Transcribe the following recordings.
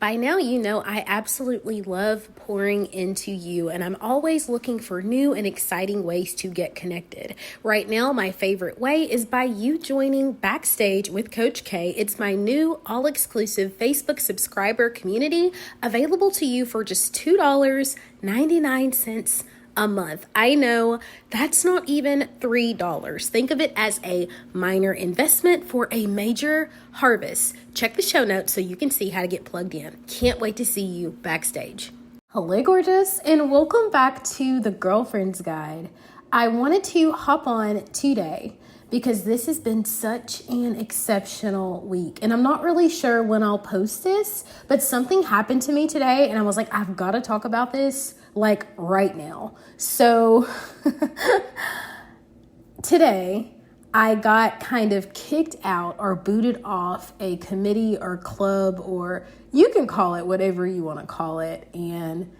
By now, you know I absolutely love pouring into you, and I'm always looking for new and exciting ways to get connected. Right now, my favorite way is by you joining Backstage with Coach K. It's my new all-exclusive Facebook subscriber community available to you for just $2.99 a month. I know that's not even $3. Think of it as a minor investment for a major harvest. Check the show notes so you can see how to get plugged in. Can't wait to see you backstage. Hello, gorgeous, and welcome back to the Girlfriend's Guide. I wanted to hop on today because this has been such an exceptional week. And I'm not really sure when I'll post this, but something happened to me today and I was like, I've got to talk about this like right now. So today I got kind of kicked out or booted off a committee or club, or you can call it whatever you want to call it. And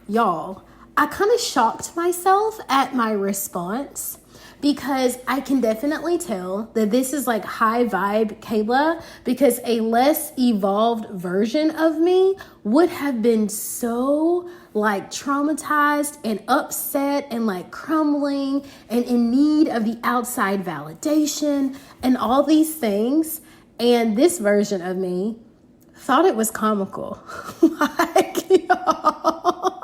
y'all, I kind of shocked myself at my response, because I can definitely tell that this is like high vibe Kayla, because a less evolved version of me would have been so like traumatized and upset and like crumbling and in need of the outside validation and all these things. And this version of me thought it was comical. Like, y'all,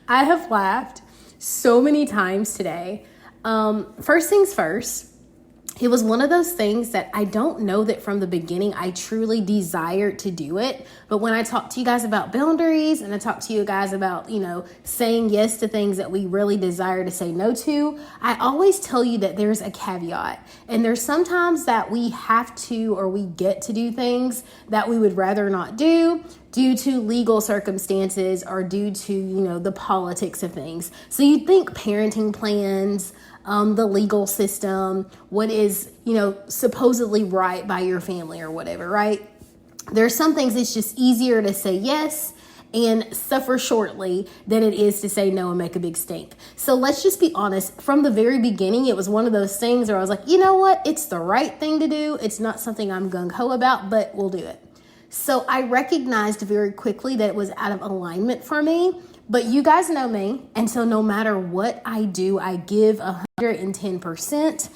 I have laughed so many times today. First things first, it was one of those things that I don't know that from the beginning I truly desired to do it. But when I talk to you guys about boundaries and I talk to you guys about, saying yes to things that we really desire to say no to, I always tell you that there's a caveat. And there's sometimes that we have to, or we get to do things that we would rather not do due to legal circumstances or due to, the politics of things. So you'd think parenting plans, the legal system, what is, supposedly right by your family or whatever, right? There's some things it's just easier to say yes and suffer shortly than it is to say no and make a big stink. So let's just be honest. From the very beginning, it was one of those things where I was like, you know what? It's the right thing to do. It's not something I'm gung-ho about, but we'll do it. So I recognized very quickly that it was out of alignment for me. But you guys know me, and so no matter what I do, I give 110%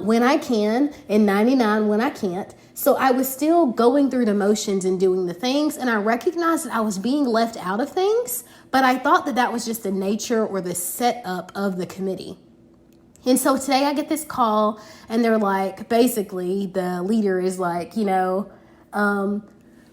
when I can, and 99 when I can't. So I was still going through the motions and doing the things, and I recognized that I was being left out of things, but I thought that that was just the nature or the setup of the committee. And so today I get this call, and they're like, basically, the leader is like,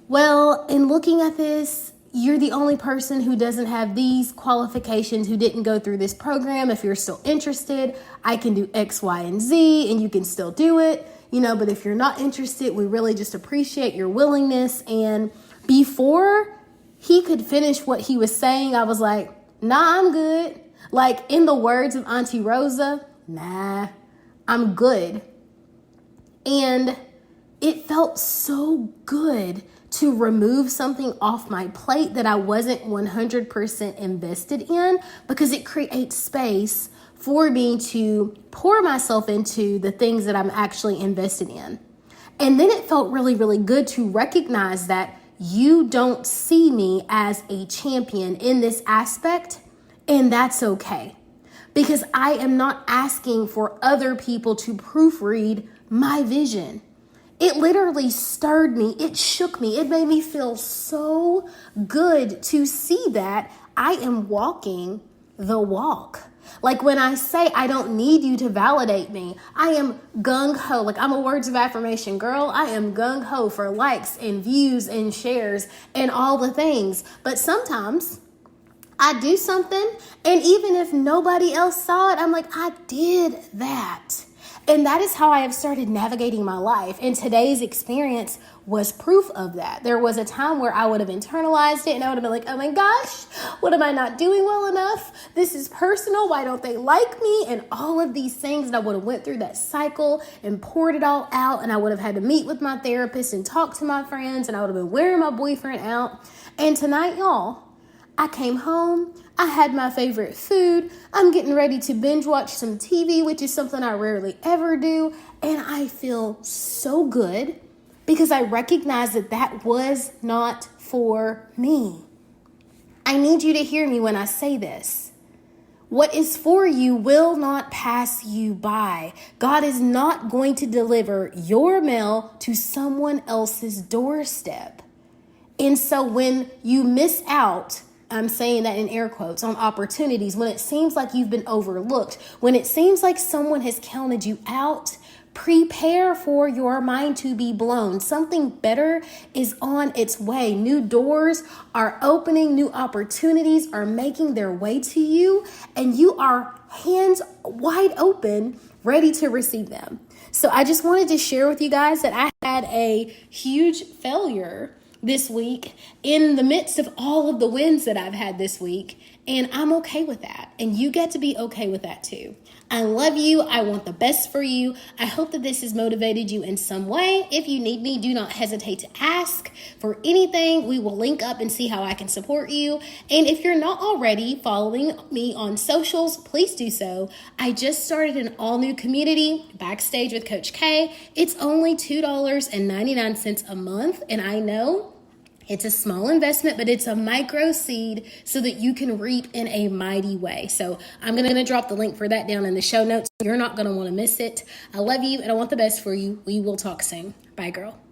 well, in looking at this, you're the only person who doesn't have these qualifications, who didn't go through this program. If you're still interested, I can do X, Y, and Z, and you can still do it, but if you're not interested, we really just appreciate your willingness. And before he could finish what he was saying, I was like, nah, I'm good. Like in the words of Auntie Rosa, nah, I'm good. And it felt so good to remove something off my plate that I wasn't 100% invested in, because it creates space for me to pour myself into the things that I'm actually invested in. And then it felt really, really good to recognize that you don't see me as a champion in this aspect, and that's okay. Because I am not asking for other people to proofread my vision. It literally stirred me. It shook me. It made me feel so good to see that I am walking the walk. Like when I say I don't need you to validate me, I am gung-ho. Like I'm a words of affirmation girl. I am gung-ho for likes and views and shares and all the things. But sometimes I do something, and even if nobody else saw it, I'm like, I did that. And that is how I have started navigating my life. And today's experience was proof of that. There was a time where I would have internalized it and I would have been like, oh my gosh, what am I not doing well enough? This is personal. Why don't they like me? And all of these things. And I would have went through that cycle and poured it all out. And I would have had to meet with my therapist and talk to my friends. And I would have been wearing my boyfriend out. And tonight, y'all, I came home. I had my favorite food. I'm getting ready to binge watch some TV, which is something I rarely ever do. And I feel so good because I recognize that that was not for me. I need you to hear me when I say this. What is for you will not pass you by. God is not going to deliver your mail to someone else's doorstep. And so when you miss out, I'm saying that in air quotes, on opportunities, when it seems like you've been overlooked, when it seems like someone has counted you out, prepare for your mind to be blown. Something better is on its way. New doors are opening, new opportunities are making their way to you, and you are hands wide open, ready to receive them. So I just wanted to share with you guys that I had a huge failure this week in the midst of all of the wins that I've had this week. And I'm okay with that. And you get to be okay with that too. I love you. I want the best for you. I hope that this has motivated you in some way. If you need me, do not hesitate to ask for anything. We will link up and see how I can support you. And if you're not already following me on socials, please do so. I just started an all new community, Backstage with Coach K. It's only $2.99 a month. And I know it's a small investment, but it's a micro seed so that you can reap in a mighty way. So I'm going to drop the link for that down in the show notes. You're not going to want to miss it. I love you and I want the best for you. We will talk soon. Bye, girl.